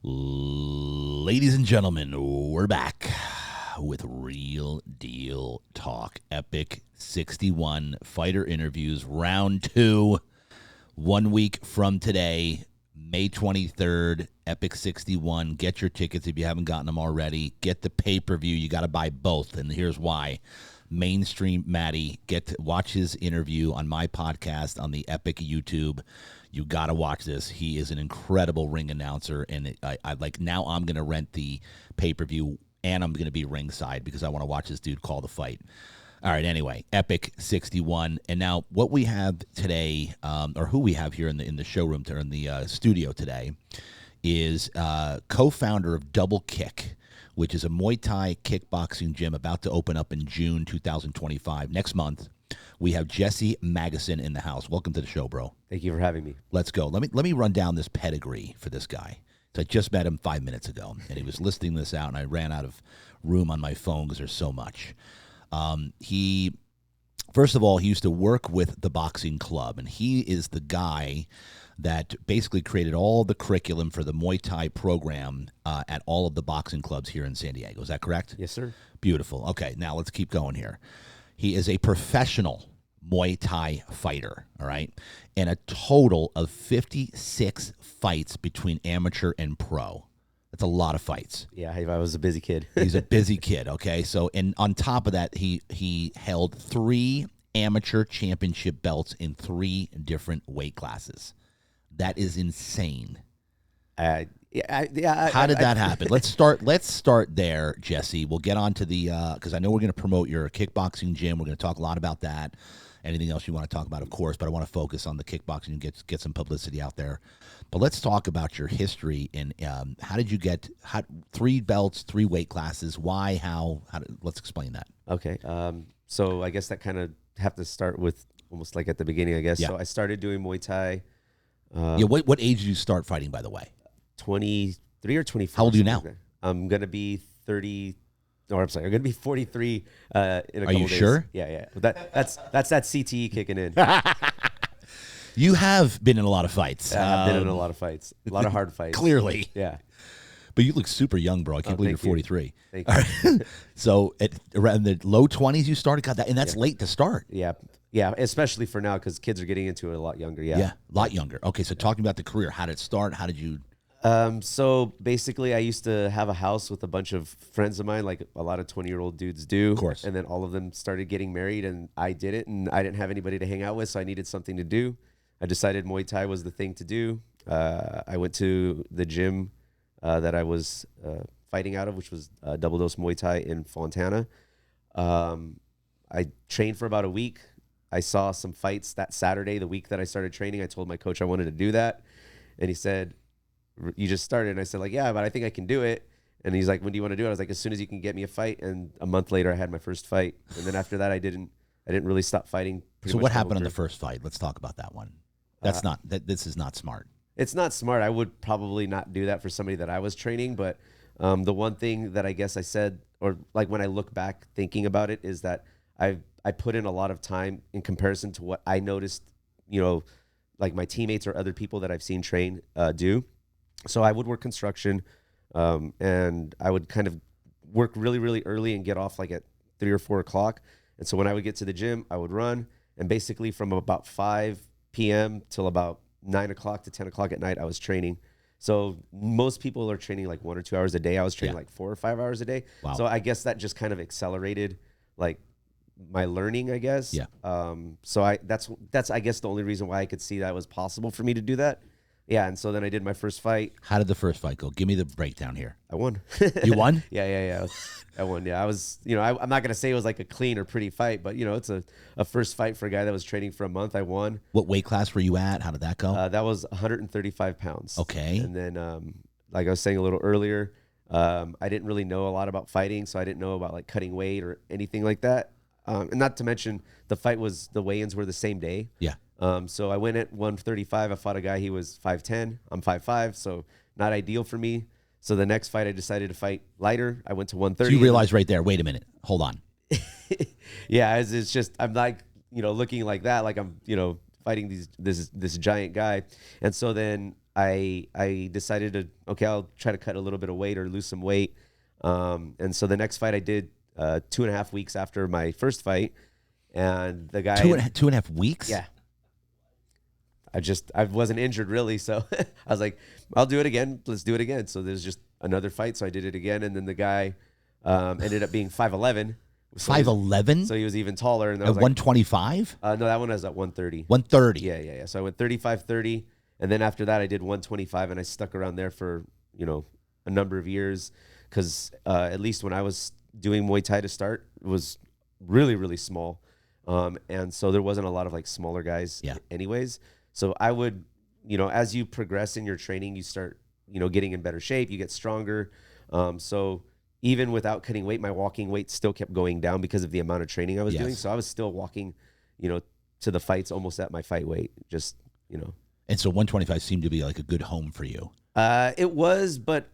Ladies and gentlemen, we're back with Real Deal Talk. Epic 61 fighter interviews, round 2, 1 week from today, May 23rd, Epic 61. Get your tickets if you haven't gotten them already. Get the pay-per-view. You got to buy both, and here's why. Mainstream Matty, get to watch his interview on my podcast on the Epic YouTube. You got to watch this. He is an incredible ring announcer, and I like now I'm going to rent the pay-per-view, and I'm going to be ringside because I want to watch this dude call the fight. All right, anyway, Epic 61. And now what we have today, or who we have here in the showroom, or in the studio today, is co-founder of Double Kick, which is a Muay Thai kickboxing gym about to open up in June 2025, next month. We have Jessie Magusen in the house. Welcome to the show, bro. Thank you for having me. Let's go. Let me run down this pedigree for this guy. So I just met him 5 minutes ago, and he was listing this out, and I ran out of room on my phone because there's so much. First of all, he used to work with the boxing club, and he is the guy that basically created all the curriculum for the Muay Thai program at all of the boxing clubs here in San Diego. Is that correct? Yes, sir. Beautiful. Okay, now let's keep going here. He is a professional Muay Thai fighter, all right, and a total of 56 fights between amateur and pro. That's a lot of fights. Yeah, I was a busy kid. He's a busy kid, okay? So, and on top of that, he held 3 amateur championship belts in 3 different weight classes. That is insane. How did that happen? Let's start there, Jessie. We'll get on to the because I know we're going to promote your kickboxing gym. We're going to talk a lot about that. Anything else you want to talk about, of course, but I want to focus on the kickboxing and get some publicity out there. But let's talk about your history and how did you get 3 belts, 3 weight classes? Why? How? Let's explain that. Okay. So I guess that kind of have to start with almost like at the beginning, I guess. Yeah. So I started doing Muay Thai. What age did you start fighting, by the way? 23 or 24. How old are you now? I'm going to be 30. No, I'm sorry. I'm going to be 43 in a couple days. Are you sure? Yeah. That's that CTE kicking in. You have been in a lot of fights. I've been in a lot of fights. A lot of hard fights. Clearly. Yeah. But you look super young, bro. I can't believe you're 43. Thank you. Right. So around the low 20s you started? God, and that's late to start. Yeah, especially for now because kids are getting into it a lot younger. Yeah, a lot younger. Okay, so talking about the career, how did it start? How did you... So basically, I used to have a house with a bunch of friends of mine, like a lot of 20-year-old dudes do. Of course. And then all of them started getting married, and I didn't, and I didn't have anybody to hang out with, so I needed something to do. I decided Muay Thai was the thing to do. I went to the gym that I was fighting out of, which was Double Dose Muay Thai in Fontana. I trained for about a week. I saw some fights that Saturday, the week that I started training. I told my coach I wanted to do that, and he said, "You just started." And I said, yeah, but I think I can do it. And he's like, "When do you want to do it?" I was like, "As soon as you can get me a fight." And a month later, I had my first fight. And then after that, I didn't really stop fighting. So what happened in the first fight? Let's talk about that one. This is not smart. It's not smart. I would probably not do that for somebody that I was training. But the one thing that I guess I said, or like when I look back thinking about it, is that I put in a lot of time in comparison to what I noticed, like my teammates or other people that I've seen train do. So I would work construction, and I would kind of work really, really early and get off like at 3 or 4 o'clock. And so when I would get to the gym, I would run, and basically from about 5 p.m. till about 9 o'clock to 10 o'clock at night, I was training. So most people are training like 1 or 2 hours a day. I was training like 4 or 5 hours a day. Wow. So I guess that just kind of accelerated like my learning, I guess. Yeah. So that's I guess the only reason why I could see that was possible for me to do that. Yeah, and so then I did my first fight. How did the first fight go? Give me the breakdown here. I won. You won? Yeah. I won. Yeah, I was. I'm not gonna say it was like a clean or pretty fight, but it's a first fight for a guy that was training for a month. I won. What weight class were you at? How did that go? That was 135 pounds. Okay. And then, like I was saying a little earlier, I didn't really know a lot about fighting, so I didn't know about like cutting weight or anything like that. And not to mention the weigh-ins were the same day. Yeah. So I went at 135. I fought a guy. He was 5'10". I'm 5'5", so not ideal for me. So the next fight, I decided to fight lighter. I went to 130. So you realize right there, wait a minute, hold on. Yeah, it's just I'm like looking like that, like I'm fighting this giant guy. And so then I decided to, okay, I'll try to cut a little bit of weight or lose some weight. And so the next fight I did 2.5 weeks after my first fight, and the guy 2.5 weeks. yeah, I wasn't injured really, so I was like, I'll do it again. Let's do it again. So there's just another fight, so I did it again, and then the guy ended up being 5'11". 5'11". So he was even taller, and I At was like, 125. no, that one was at 130. 130. Yeah. So I went 35, 30, and then after that I did 125, and I stuck around there for a number of years, because at least when I was doing Muay Thai to start, it was really, really small, and so there wasn't a lot of like smaller guys. Yeah. Anyways, so I would, as you progress in your training, you start, getting in better shape, you get stronger. So even without cutting weight, my walking weight still kept going down because of the amount of training I was doing. So I was still walking, to the fights almost at my fight weight, just. And so 125 seemed to be like a good home for you. It was, but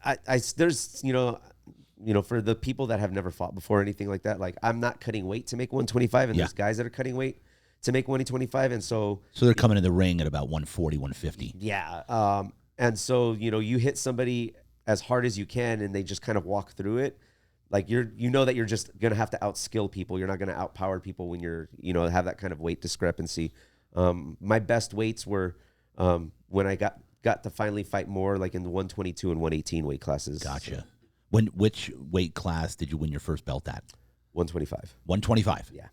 I there's, for the people that have never fought before or anything like that, like I'm not cutting weight to make 125, and there's guys that are cutting weight to make 125, and so they're coming in the ring at about 140, 150. Yeah. And so, you hit somebody as hard as you can, and they just kind of walk through it. Like that you're just going to have to outskill people. You're not going to outpower people when you're, have that kind of weight discrepancy. My best weights were when I got to finally fight more like in the 122 and 118 weight classes. Gotcha. Which weight class did you win your first belt at? 125. 125. Yeah.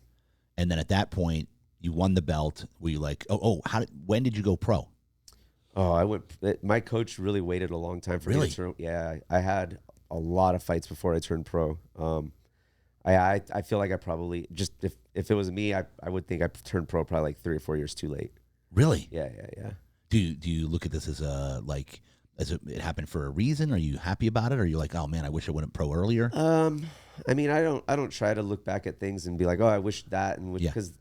And then at that point, you won the belt. Were you like, when did you go pro? Oh, my coach really waited a long time for me to turn. Yeah, I had a lot of fights before I turned pro. I feel like I probably just, if it was me, I would think I turned pro probably like 3 or 4 years too late. Really? Yeah. Do you look at this as it happened for a reason? Are you happy about it? Or are you like, oh man, I wish I went pro earlier? I mean, I don't try to look back at things and be like, oh, I wish that, and because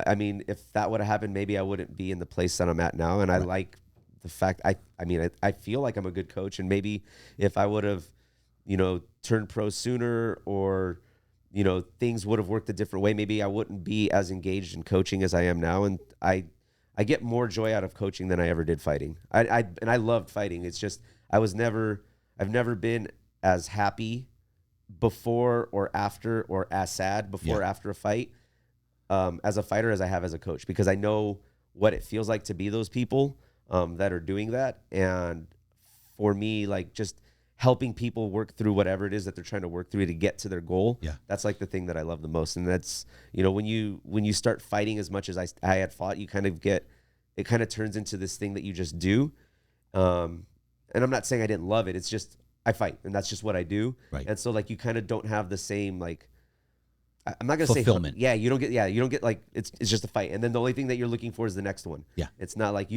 I mean, if that would have happened, maybe I wouldn't be in the place that I'm at now. And I like the fact I feel like I'm a good coach, and maybe if I would have, turned pro sooner, or things would have worked a different way, maybe I wouldn't be as engaged in coaching as I am now. And I get more joy out of coaching than I ever did fighting. I loved fighting. It's just I've never been as happy before or after, or as sad before or after a fight as a fighter as I have as a coach, because I know what it feels like to be those people that are doing that. And for me, like, just helping people work through whatever it is that they're trying to work through to get to their goal. Yeah. That's like the thing that I love the most. And that's, when you start fighting as much as I had fought, you kind of it kind of turns into this thing that you just do. And I'm not saying I didn't love it. It's just, I fight, and that's just what I do. Right. And so like, you kind of don't have the same, like, I'm not going to say fulfillment. You don't get like, it's just a fight. And then the only thing that you're looking for is the next one. Yeah. It's not like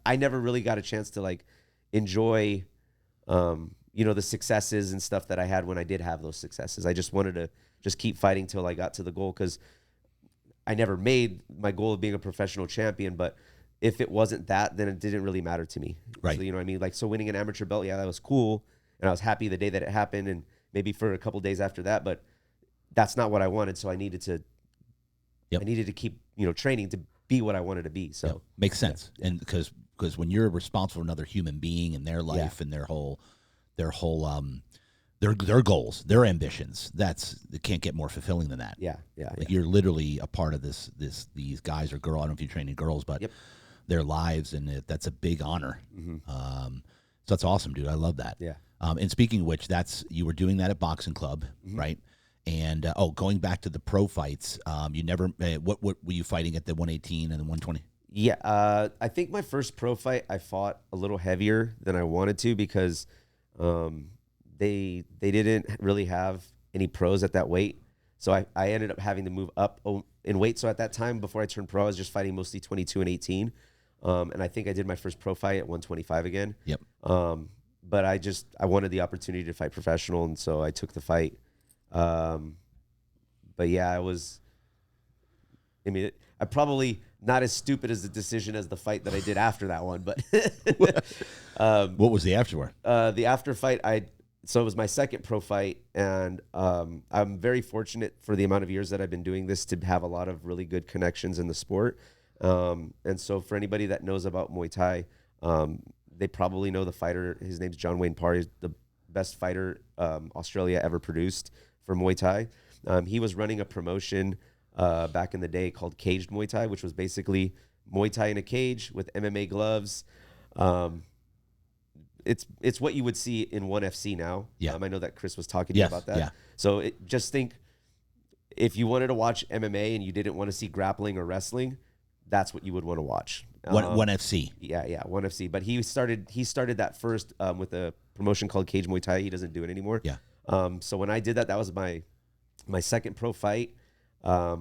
I never really got a chance to like enjoy, the successes and stuff that I had when I did have those successes. I just wanted to just keep fighting till I got to the goal, because I never made my goal of being a professional champion. But if it wasn't that, then it didn't really matter to me. Right. So, you know what I mean? Like, so winning an amateur belt, yeah, that was cool. And I was happy the day that it happened, and maybe for a couple days after that, but that's not what I wanted. So I needed to keep, training to be what I wanted to be. So makes sense. Yeah. And because when you're responsible for another human being and their life and their whole their goals, their ambitions, it can't get more fulfilling than that. Yeah. Like, you're literally a part of these guys or girl. I don't know if you're training girls, but their lives, and that's a big honor. Mm-hmm. So that's awesome, dude. I love that. Yeah. And speaking of which, you were doing that at Boxing Club, right? And going back to the pro fights, you never. What were you fighting at the 118 and the 120? Yeah, I think my first pro fight I fought a little heavier than I wanted to, because they didn't really have any pros at that weight, so I ended up having to move up in weight. So at that time, before I turned pro, I was just fighting mostly 22 and 18, and I think I did my first pro fight at 125 again. Yep. But I wanted the opportunity to fight professional, and so I took the fight. But yeah, I probably not as stupid as the decision as the fight that I did after that one, but what was the afterward? The after fight, so it was my second pro fight, and I'm very fortunate for the amount of years that I've been doing this to have a lot of really good connections in the sport. And so for anybody that knows about Muay Thai, they probably know the fighter. His name's John Wayne Parr. He's the best fighter Australia ever produced for Muay Thai. He was running a promotion back in the day called Caged Muay Thai, which was basically Muay Thai in a cage with MMA gloves. It's what you would see in ONE FC now. Yeah. I know that Chris was talking to you about that. Yeah. So just think, if you wanted to watch MMA and you didn't want to see grappling or wrestling, that's what you would want to watch. ONE FC. Yeah, ONE FC. But he started that first with a promotion called Cage Muay Thai. He doesn't do it anymore. Yeah. So when I did that, that was my second pro fight. A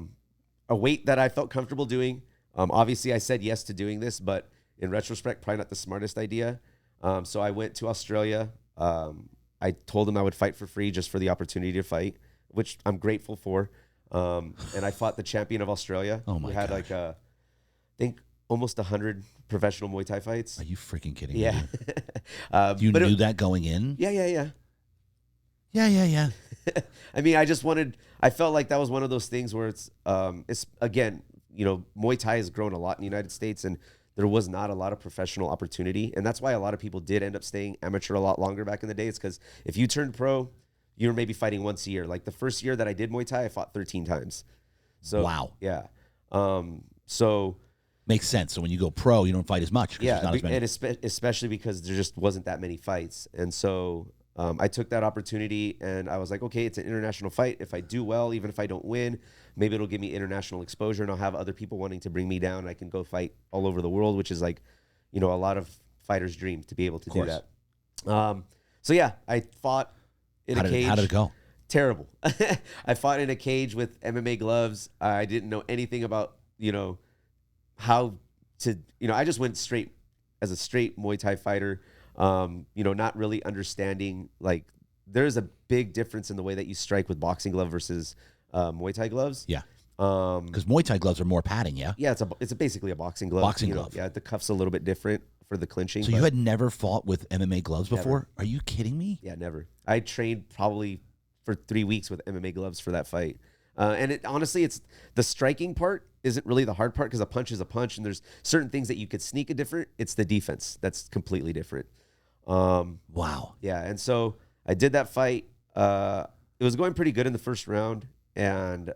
weight that I felt comfortable doing. Obviously, I said yes to doing this, but in retrospect, probably not the smartest idea. So I went to Australia. I told him I would fight for free just for the opportunity to fight, which I'm grateful for. And I fought the champion of Australia. Oh my who had gosh. I think almost 100 professional Muay Thai fights. Are you freaking kidding Yeah. me? You knew that going in? Yeah. Yeah. I mean, I felt like that was one of those things where it's again, Muay Thai has grown a lot in the United States, and there was not a lot of professional opportunity. And that's why a lot of people did end up staying amateur a lot longer back in the day. It's because if you turned pro, you were maybe fighting once a year. Like the first year that I did Muay Thai, I fought 13 times. So wow. Yeah. So makes sense. So when you go pro, you don't fight as much. Yeah, not as many. and especially because there just wasn't that many fights. And so I took that opportunity, and I was like, okay, it's an international fight. If I do well, even if I don't win, maybe it'll give me international exposure, and I'll have other people wanting to bring me down. And I can go fight all over the world, which is like, a lot of fighters' dream to be able to do that. So yeah, I fought in a cage. How did it go? Terrible. I fought in a cage with MMA gloves. I didn't know anything about, how to, I just went straight as a straight Muay Thai fighter, not really understanding, like, there's a big difference in the way that you strike with boxing glove versus Muay Thai gloves. Yeah. Because Muay Thai gloves are more padding, yeah? Yeah, it's basically a boxing glove. Boxing glove. Yeah, the cuff's a little bit different for the clinching. So you had never fought with MMA gloves before? Never. Are you kidding me? Yeah, never. I trained probably for 3 weeks with MMA gloves for that fight. And honestly, it's the striking part isn't really the hard part, because a punch is a punch, and there's certain things that you could sneak a different. It's the defense that's completely different. Wow. Yeah, and so I did that fight. It was going pretty good in the first round, and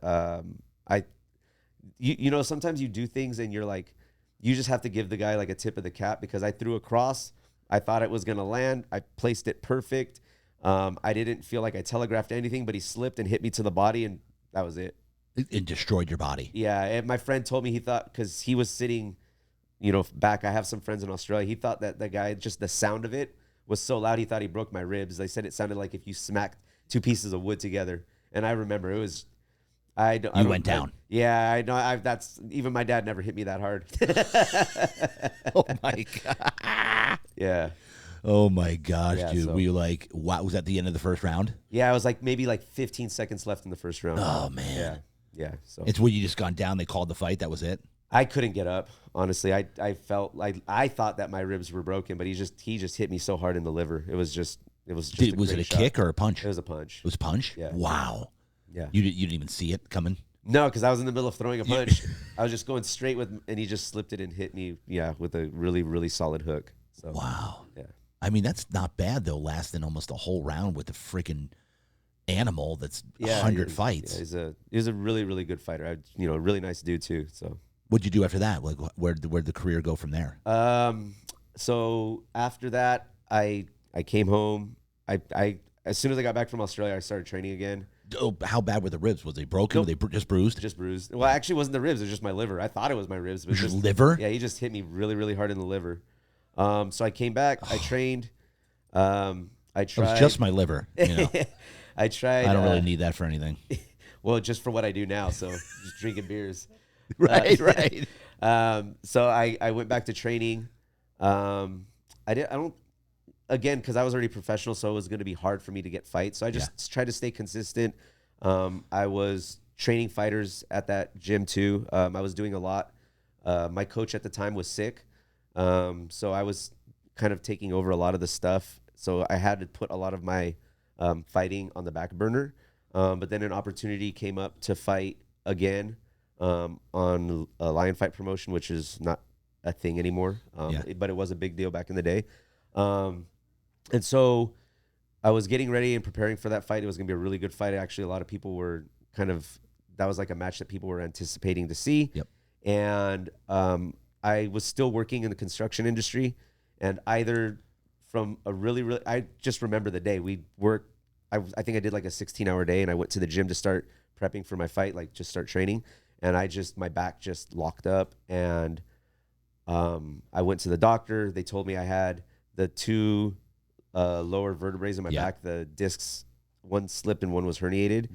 sometimes you do things and you're like, you just have to give the guy like a tip of the cap, because I threw a cross. I thought it was gonna land. I placed it perfect. I didn't feel like I telegraphed anything, but he slipped and hit me to the body, and that was it. It destroyed your body. Yeah, and my friend told me, he thought, because he was sitting, back. I have some friends in Australia. He thought that the guy, just the sound of it was so loud, he thought he broke my ribs. They said it sounded like if you smacked two pieces of wood together. And I remember it was, You went down. Yeah, I know. That's even my dad never hit me that hard. Oh my god. Yeah. Oh my gosh, Yeah, dude. so- Were you like, wow, was that the end of the first round? Yeah, I was like maybe like 15 seconds left in the first round. Oh man. Yeah. So It's where you just gone down, they called the fight, that was it? I couldn't get up. Honestly, I felt like I thought that my ribs were broken, but he just hit me so hard in the liver. It was just Was a it great a shot. kick or a punch? It was a punch. It was a punch? Yeah. Wow. Yeah. You didn't even see it coming? No, because I was in the middle of throwing a punch. I was just going straight and he just slipped it and hit me. Yeah, with a really, really solid hook. So Wow. Yeah. I mean, that's not bad though, lasting almost a whole round with a freaking animal that's 100 fights. Yeah, he's a really, really good fighter. Really nice dude too. So What'd you do after that? Like, where'd the career go from there? So after that, I came home. I as soon as I got back from Australia, I started training again. Oh, how bad were the ribs? Was they broken? Nope. Were they just bruised? Just bruised. Well, actually, it wasn't the ribs. It was just my liver. I thought it was my ribs, but Was your just liver? Yeah, he just hit me really, really hard in the liver. So I came back. I trained. I It tried. was just my liver. I tried. I don't really need that for anything. Well, just for what I do now. So just drinking beers. Right. So I went back to training. Because I was already professional, so it was going to be hard for me to get fights. So I just tried to stay consistent. I was training fighters at that gym too. I was doing a lot. My coach at the time was sick. So I was kind of taking over a lot of the stuff. So I had to put a lot of my fighting on the back burner. But then an opportunity came up to fight again on a Lion Fight promotion, which is not a thing anymore. But it was a big deal back in the day. And so I was getting ready and preparing for that fight. It was going to be a really good fight. Actually, a lot of people were that was like a match that people were anticipating to see. Yep. And I was still working in the construction industry, and either from a really, I just remember the day we worked. I think I did like a 16-hour day, and I went to the gym to start prepping for my fight, like just start training. And my back just locked up, and I went to the doctor. They told me I had the two lower vertebrae in my back, the discs, one slipped and one was herniated.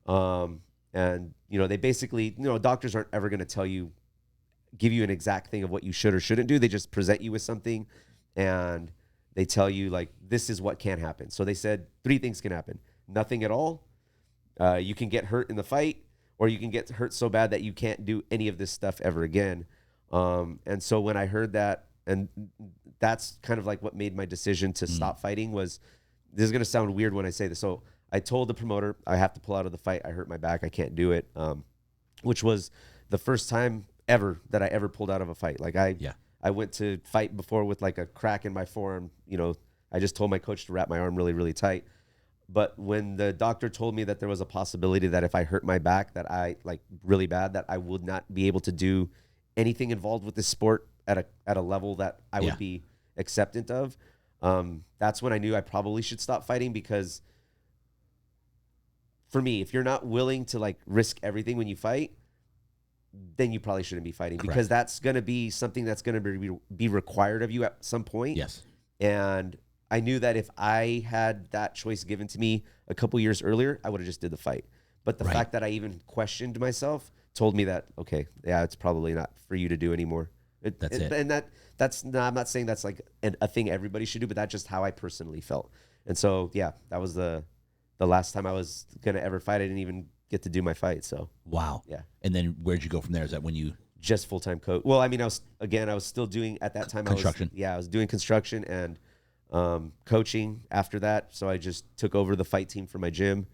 And they basically, doctors aren't ever going to give you an exact thing of what you should or shouldn't do. They just present you with something, and they tell you like, this is what can happen. So they said 3 things can happen: nothing at all, you can get hurt in the fight, or you can get hurt so bad that you can't do any of this stuff ever again. And so when I heard that, and that's kind of like what made my decision to stop fighting, was, this is going to sound weird when I say this. So I told the promoter, I have to pull out of the fight. I hurt my back. I can't do it. Which was the first time ever that I ever pulled out of a fight. Like I went to fight before with like a crack in my forearm. I just told my coach to wrap my arm really, really tight. But when the doctor told me that there was a possibility that if I hurt my back, that I like really bad, that I would not be able to do anything involved with this sport at a level that I would be acceptant of, that's when I knew I probably should stop fighting. Because for me, if you're not willing to like risk everything when you fight, then you probably shouldn't be fighting. Correct. Because that's going to be something that's going to be required of you at some point. Yes. And I knew that if I had that choice given to me a couple years earlier, I would have just did the fight. But the fact that I even questioned myself told me that, okay, yeah, it's probably not for you to do anymore. That's it. And that's not, I'm not saying that's like a thing everybody should do, but that's just how I personally felt. And so, yeah, that was the last time I was going to ever fight. I didn't even get to do my fight. So, wow. Yeah. And then where'd you go from there? Is that when you just full-time coach? Well, I mean, I was still doing at that time construction. I was doing construction and coaching after that. So I just took over the fight team for my gym.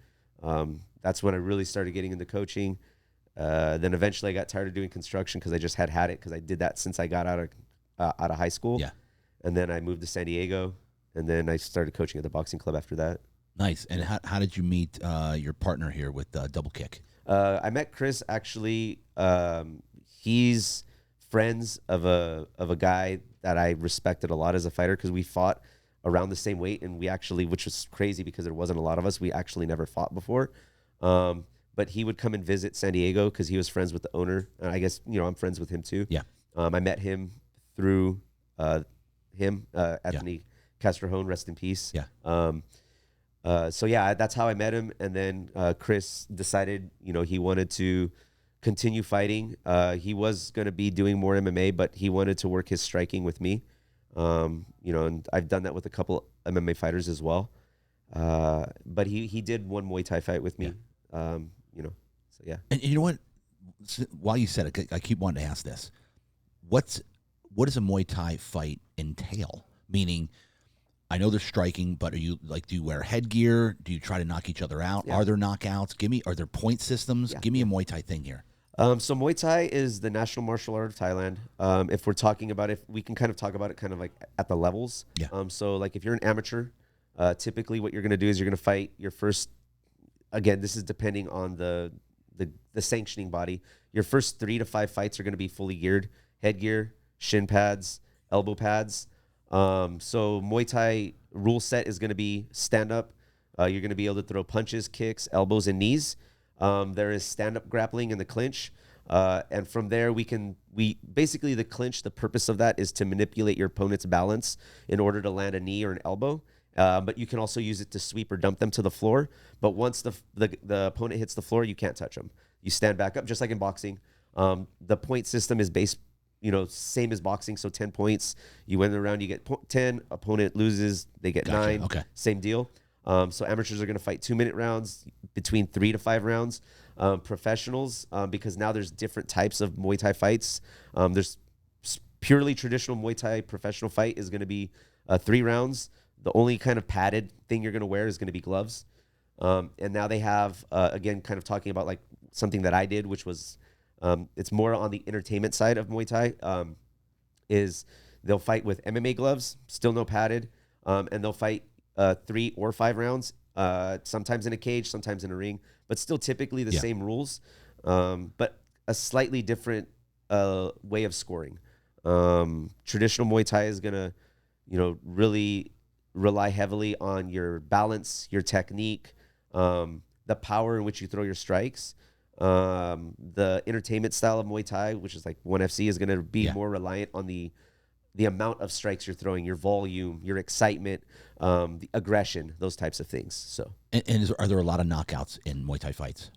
That's when I really started getting into coaching. Then eventually I got tired of doing construction because I just had it, because I did that since I got out of high school. Yeah. And then I moved to San Diego, and then I started coaching at the boxing club after that. Nice. And how did you meet your partner here with Double Kick? I met Chris actually. He's friends of a guy that I respected a lot as a fighter, because we fought around the same weight, and we actually, which was crazy because there wasn't a lot of us, we actually never fought before. But he would come and visit San Diego because he was friends with the owner. And I guess, I'm friends with him too. Yeah. I met him through Anthony Castrojon, rest in peace. Yeah. So yeah, that's how I met him. And then Chris decided, he wanted to continue fighting. He was going to be doing more MMA, but he wanted to work his striking with me. And I've done that with a couple MMA fighters as well. But he did one Muay Thai fight with me. Yeah. So yeah. And you know what? While you said it, I keep wanting to ask this. What does a Muay Thai fight entail? Meaning, I know they're striking, but do you wear headgear? Do you try to knock each other out? Yeah. Are there knockouts? Are there point systems? Yeah. Give me a Muay Thai thing here. So Muay Thai is the national martial art of Thailand. If we're talking about it, we can kind of talk about it kind of like at the levels. Yeah. So like if you're an amateur, typically what you're going to do is you're going to fight your first, again, this is depending on the sanctioning body. Your first 3 to 5 fights are going to be fully geared: headgear, shin pads, elbow pads. So Muay Thai rule set is going to be stand up. You're going to be able to throw punches, kicks, elbows, and knees. There is stand up grappling in the clinch. And from there, basically the clinch, the purpose of that is to manipulate your opponent's balance in order to land a knee or an elbow. But you can also use it to sweep or dump them to the floor. But once the opponent hits the floor, you can't touch them. You stand back up, just like in boxing. The point system is based, same as boxing. So 10 points. You win the round, you get 10. Opponent loses, they get 9. Okay. Same deal. So amateurs are going to fight 2-minute rounds, between 3 to 5 rounds. Professionals, because now there's different types of Muay Thai fights. There's purely traditional Muay Thai professional fight is going to be 3 rounds. The only kind of padded thing you're going to wear is going to be gloves. And now they have, again, kind of talking about like something that I did, which was, it's more on the entertainment side of Muay Thai, is They'll fight with MMA gloves, still no padded, and they'll fight 3 or 5 rounds, sometimes in a cage, sometimes in a ring, but still typically the same rules, but a slightly different way of scoring. Traditional Muay Thai is gonna, really rely heavily on your balance, your technique, the power in which you throw your strikes. The entertainment style of Muay Thai, which is like 1FC, is going to be more reliant on the amount of strikes you're throwing, your volume, your excitement, the aggression, those types of things. So, are there a lot of knockouts in Muay Thai fights?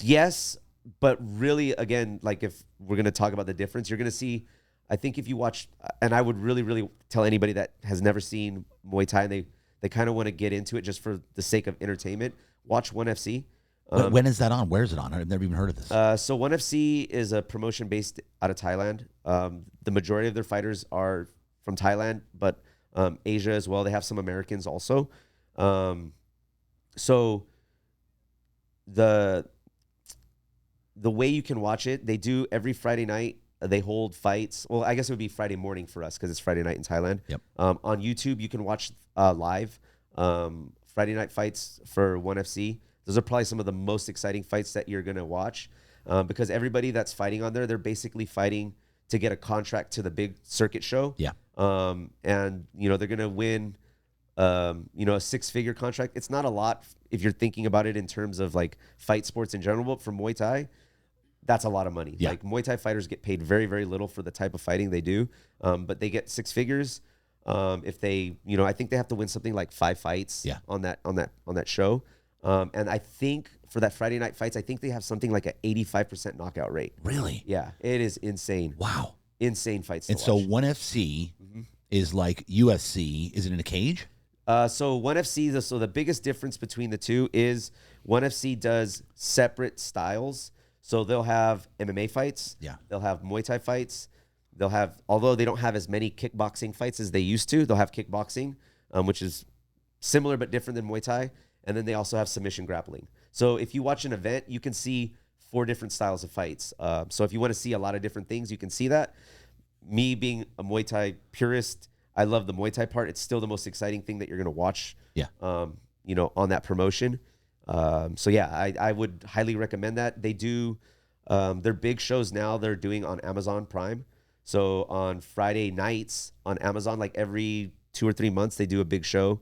Yes, but really, again, like if we're going to talk about the difference, you're going to see. I think if you watch, and I would really, really tell anybody that has never seen Muay Thai and they kind of want to get into it just for the sake of entertainment, watch 1FC. When is that on? Where is it on? I've never even heard of this. So 1FC is a promotion based out of Thailand. The majority of their fighters are from Thailand, but Asia as well. They have some Americans also. So the way you can watch it, they do every Friday night. They hold fights. Well, I guess it would be Friday morning for us because it's Friday night in Thailand. Yep. On YouTube, you can watch live Friday night fights for 1FC. Those are probably some of the most exciting fights that you're going to watch because everybody that's fighting on there, they're basically fighting to get a contract to the big circuit show. Yeah. And, they're going to win, a 6-figure contract. It's not a lot if you're thinking about it in terms of like fight sports in general, but for Muay Thai, that's a lot of money. Yeah. Like Muay Thai fighters get paid very, very little for the type of fighting they do, but they get 6 figures. If they, I think they have to win something like 5 fights on that show. And I think for that Friday night fights, I think they have something like an 85% knockout rate. Really? Yeah, it is insane. Wow. Insane fights. And so 1FC is like UFC. Is it in a cage? So 1FC, so the biggest difference between the two is 1FC does separate styles. So they'll have MMA fights. Yeah. They'll have Muay Thai fights. They'll have, although they don't have as many kickboxing fights as they used to, they'll have kickboxing, which is similar but different than Muay Thai. And then they also have submission grappling. So if you watch an event, you can see 4 different styles of fights. So if you want to see a lot of different things, you can see that. Me being a Muay Thai purist, I love the Muay Thai part. It's still the most exciting thing that you're going to watch. Yeah. On that promotion. So yeah, I would highly recommend that. They do their big shows now. They're doing on Amazon Prime. So on Friday nights on Amazon, like every 2 or 3 months, they do a big show.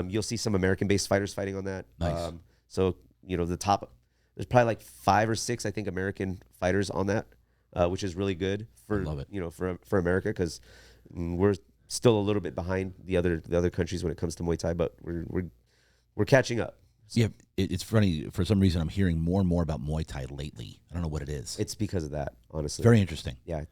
You'll see some American-based fighters fighting on that. Nice. So the top, there's probably like 5 or 6, I think, American fighters on that, which is really good for love it. For America because we're still a little bit behind the other countries when it comes to Muay Thai, but we're catching up. So. Yeah, it's funny. For some reason, I'm hearing more and more about Muay Thai lately. I don't know what it is. It's because of that, honestly. Very interesting. Yeah.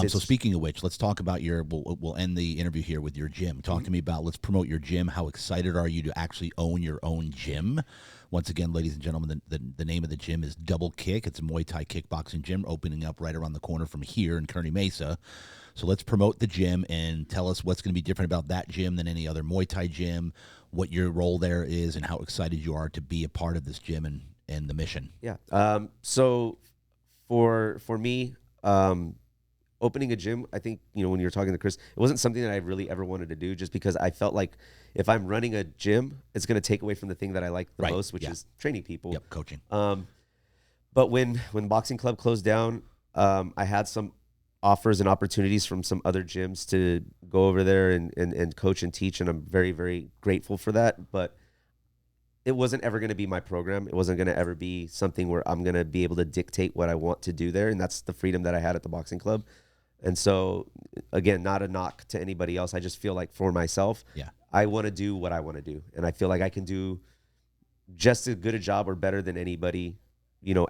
So speaking of which, let's talk about we'll end the interview here with your gym. Talk to me about, let's promote your gym. How excited are you to actually own your own gym? Once again, ladies and gentlemen, the name of the gym is Double Kick. It's a Muay Thai kickboxing gym opening up right around the corner from here in Kearney Mesa. So let's promote the gym and tell us what's going to be different about that gym than any other Muay Thai gym, what your role there is, and how excited you are to be a part of this gym and the mission. Yeah. So for me, opening a gym, I think, when you're talking to Chris, it wasn't something that I really ever wanted to do just because I felt like if I'm running a gym, it's going to take away from the thing that I like the most, which is training people. Yep, coaching. But when Boxing Club closed down, I had some offers and opportunities from some other gyms to go over there and coach and teach, and I'm very, very grateful for that. But it wasn't ever going to be my program. It wasn't going to ever be something where I'm going to be able to dictate what I want to do there, and that's the freedom that I had at the Boxing Club. And so, again, not a knock to anybody else. I just feel like for myself, I want to do what I want to do, and I feel like I can do just as good a job or better than anybody,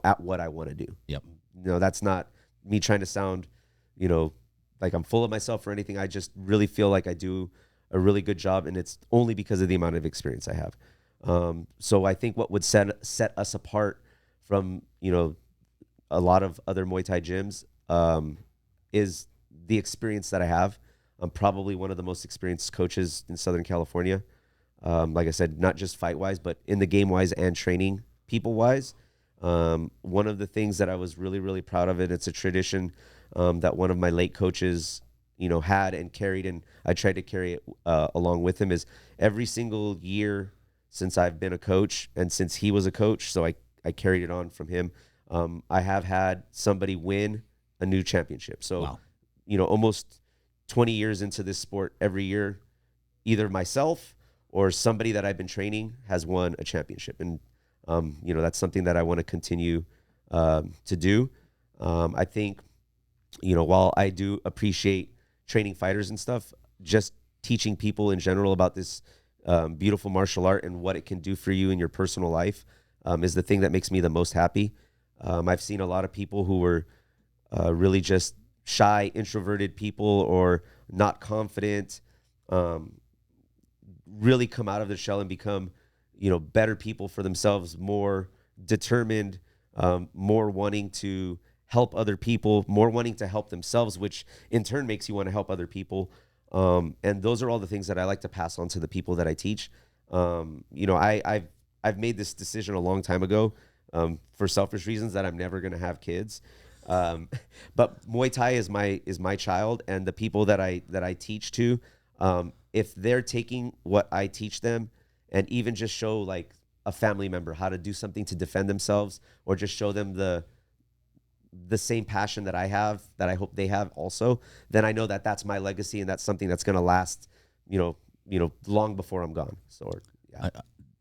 at what I want to do. Yep. That's not me trying to sound, like I'm full of myself or anything. I just really feel like I do a really good job, and it's only because of the amount of experience I have. So I think what would set us apart from, a lot of other Muay Thai gyms is the experience that I have. I'm probably one of the most experienced coaches in Southern California. Like I said, not just fight-wise, but in the game-wise and training people-wise. One of the things that I was really, really proud of, and it's a tradition that one of my late coaches had and carried, and I tried to carry it along with him, is every single year since I've been a coach and since he was a coach, so I carried it on from him. I have had somebody win a new championship. So, Wow. Almost 20 years into this sport, every year, either myself or somebody that I've been training has won a championship. And, that's something that I want to continue to do. I think, while I do appreciate training fighters and stuff, just teaching people in general about this beautiful martial art and what it can do for you in your personal life is the thing that makes me the most happy. I've seen a lot of people who were really just shy, introverted people or not confident, really come out of their shell and become, better people for themselves, more determined, more wanting to help other people, more wanting to help themselves, which in turn makes you want to help other people. And those are all the things that I like to pass on to the people that I teach. I've made this decision a long time ago, for selfish reasons, that I'm never going to have kids. But Muay Thai is my child, and the people that I teach to, if they're taking what I teach them and even just show like a family member how to do something to defend themselves, or just show them the same passion that I have, that I hope they have also, then I know that that's my legacy, and that's something that's going to last, long before I'm gone. So, yeah.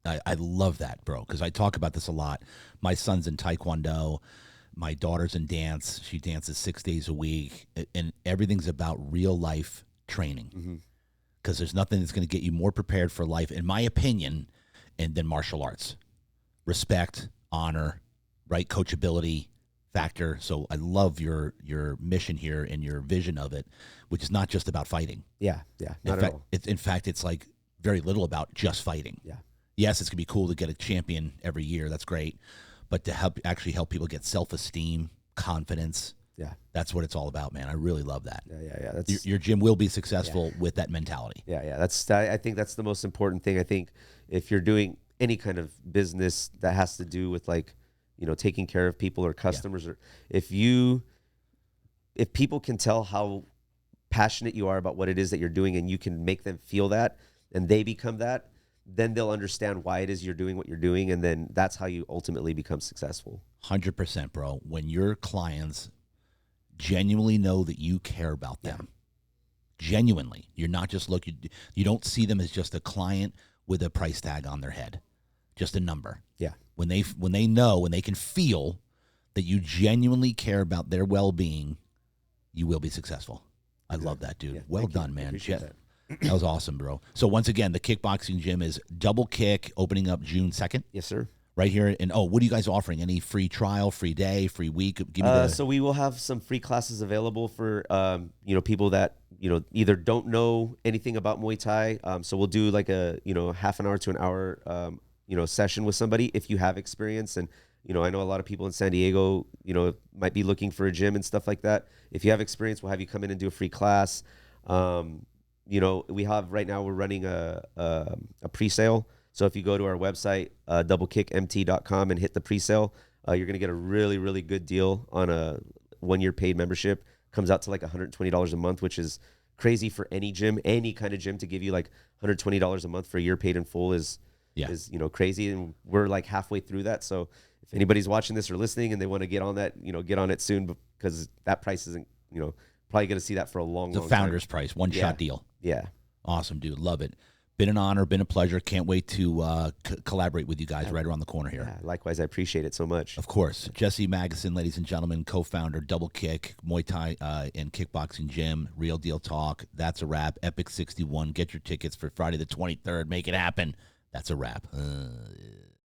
I love that, bro, because I talk about this a lot. My son's in Taekwondo. My daughter's in dance. She dances 6 days a week, and everything's about real life training. Because there's nothing that's going to get you more prepared for life, in my opinion, than martial arts. Respect, honor, right, coachability factor. So I love your mission here and your vision of it, which is not just about fighting. Yeah, not at all. In fact, it's like very little about just fighting. Yeah. Yes, it's going to be cool to get a champion every year. That's great. But to help people get self-esteem, confidence. Yeah. That's what it's all about, man. I really love that. Yeah. That's, your gym will be successful with that mentality. Yeah. I think that's the most important thing. I think if you're doing any kind of business that has to do with like, taking care of people or customers, or if people can tell how passionate you are about what it is that you're doing, and you can make them feel that, and they become that, then they'll understand why it is you're doing what you're doing, and then that's how you ultimately become successful. 100%, bro. When your clients genuinely know that you care about them, genuinely, you're not just you don't see them as just a client with a price tag on their head, just a number. Yeah. When they know, when they can feel that you genuinely care about their well-being, you will be successful. I love that, dude. Yeah, well done, man. That was awesome, bro. So once again, the kickboxing gym is Double Kick, opening up June 2nd. Yes, sir. Right here. And what are you guys offering? Any free trial, free day, free week? Give me So we will have some free classes available for people that either don't know anything about Muay Thai. So we'll do like a half an hour to an hour session with somebody if you have experience. And I know a lot of people in San Diego might be looking for a gym and stuff like that. If you have experience, we'll have you come in and do a free class. We have right now, we're running a pre-sale. So if you go to our website, doublekickmt.com, and hit the pre-sale, you're going to get a really, really good deal on a 1-year paid membership. Comes out to like $120 a month, which is crazy for any gym, any kind of gym, to give you like $120 a month for a year paid in full is crazy. And we're like halfway through that. So if anybody's watching this or listening and they want to get on that, get on it soon, because that price isn't, probably going to see that for a long time. The founder's price, one-shot deal. Yeah. Awesome, dude. Love it. Been an honor, been a pleasure. Can't wait to collaborate with you guys right around the corner here. Yeah, likewise, I appreciate it so much. Of course. Jessie Magusen, ladies and gentlemen, co-founder, Double Kick, Muay Thai and Kickboxing Gym, Real Deal Talk. That's a wrap. Epic 61. Get your tickets for Friday the 23rd. Make it happen. That's a wrap.